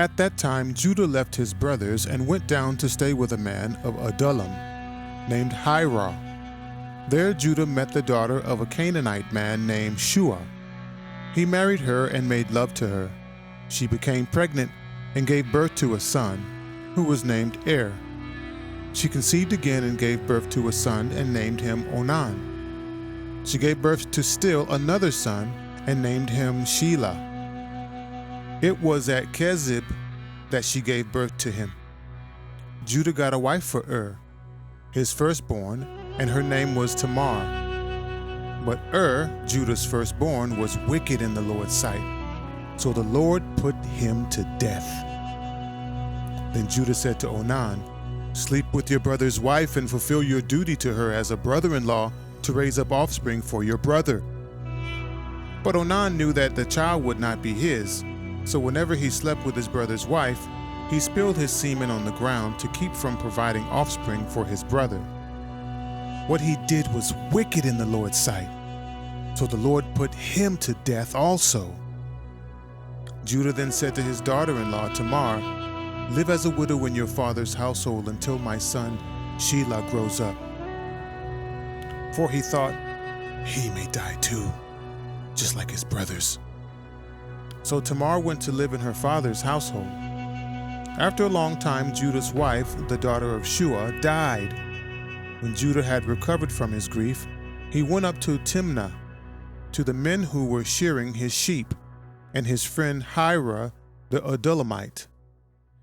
At that time Judah left his brothers and went down to stay with a man of Adullam named Hira. There Judah met the daughter of a Canaanite man named Shua. He married her and made love to her. She became pregnant and gave birth to a son, who was named Er. She conceived again and gave birth to a son and named him Onan. She gave birth to still another son and named him Shelah. It was at Kezib that she gave birth to him. Judah got a wife for his firstborn, and her name was Tamar. But Judah's firstborn, was wicked in the Lord's sight, so the Lord put him to death. Then Judah said to Onan, "Sleep with your brother's wife and fulfill your duty to her as a brother-in-law to raise up offspring for your brother." But Onan knew that the child would not be his, so whenever he slept with his brother's wife, he spilled his semen on the ground to keep from providing offspring for his brother. What he did was wicked in the Lord's sight, so the Lord put him to death also. Judah then said to his daughter-in-law Tamar, "Live as a widow in your father's household until my son Shelah grows up." For he thought, he may die too, just like his brothers. So Tamar went to live in her father's household. After a long time, Judah's wife, the daughter of Shua, died. When Judah had recovered from his grief, he went up to Timnah, to the men who were shearing his sheep, and his friend Hira, the Adullamite,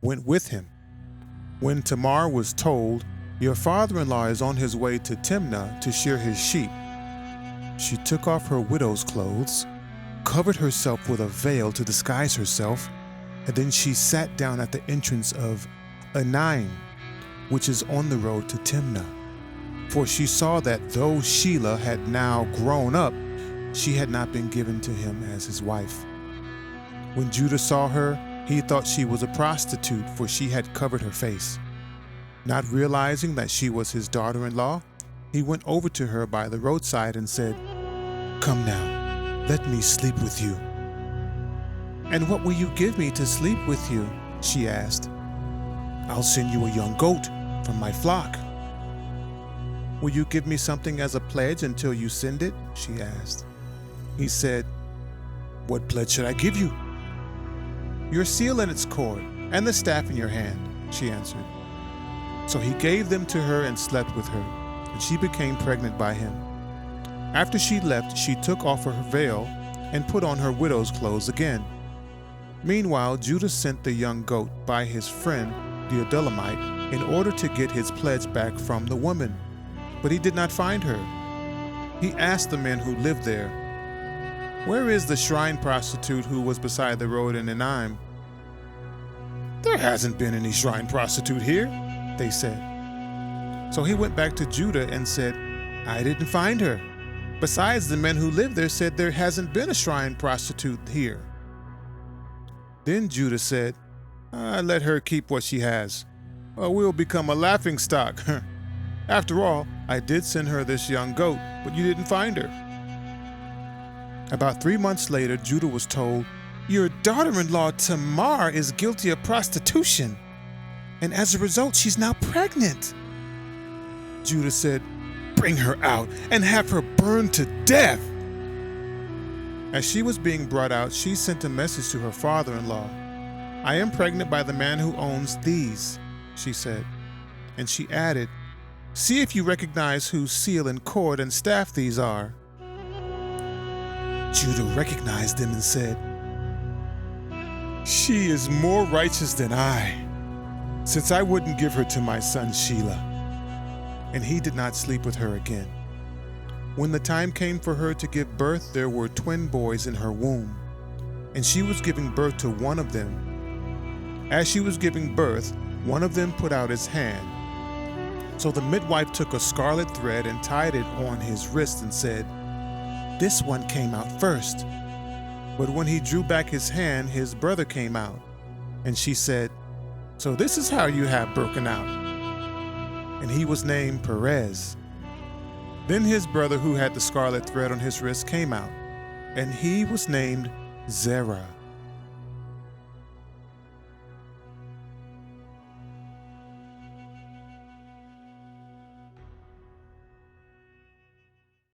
went with him. When Tamar was told, "Your father-in-law is on his way to Timnah to shear his sheep," she took off her widow's clothes, covered herself with a veil to disguise herself, and then she sat down at the entrance of Enaim, which is on the road to Timnah. For she saw that though Shelah had now grown up, she had not been given to him as his wife. When Judah saw her, he thought she was a prostitute, for she had covered her face. Not realizing that she was his daughter-in-law, he went over to her by the roadside and said, "Come now, let me sleep with you." "And what will you give me to sleep with you?" she asked. "I'll send you a young goat from my flock." "Will you give me something as a pledge until you send it?" she asked. He said, "What pledge should I give you?" "Your seal and its cord, and the staff in your hand," she answered. So he gave them to her and slept with her, and she became pregnant by him. After she left, she took off her veil and put on her widow's clothes again. Meanwhile, Judah sent the young goat by his friend the Adullamite in order to get his pledge back from the woman, but he did not find her. He asked the men who lived there, "Where is the shrine prostitute who was beside the road in Enaim?" "There hasn't been any shrine prostitute here," they said. So he went back to Judah and said, "I didn't find her. Besides, the men who live there said there hasn't been a shrine prostitute here." Then Judah said, "Let her keep what she has, or we'll become a laughingstock. After all, I did send her this young goat, but you didn't find her." About 3 months later, Judah was told, "Your daughter-in-law Tamar is guilty of prostitution, and as a result, she's now pregnant." Judah said, "Bring her out and have her burned to death." As she was being brought out, she sent a message to her father-in-law. "I am pregnant by the man who owns these," she said. And she added, "See if you recognize whose seal and cord and staff these are." Judah recognized them and said, "She is more righteous than I, since I wouldn't give her to my son Shelah." And he did not sleep with her again. When the time came for her to give birth, there were twin boys in her womb, and she was giving birth to one of them. As she was giving birth, one of them put out his hand. So the midwife took a scarlet thread and tied it on his wrist and said, "This one came out first." But when he drew back his hand, his brother came out. And she said, "So this is how you have broken out." And he was named Perez. Then his brother who had the scarlet thread on his wrist came out, and he was named Zerah.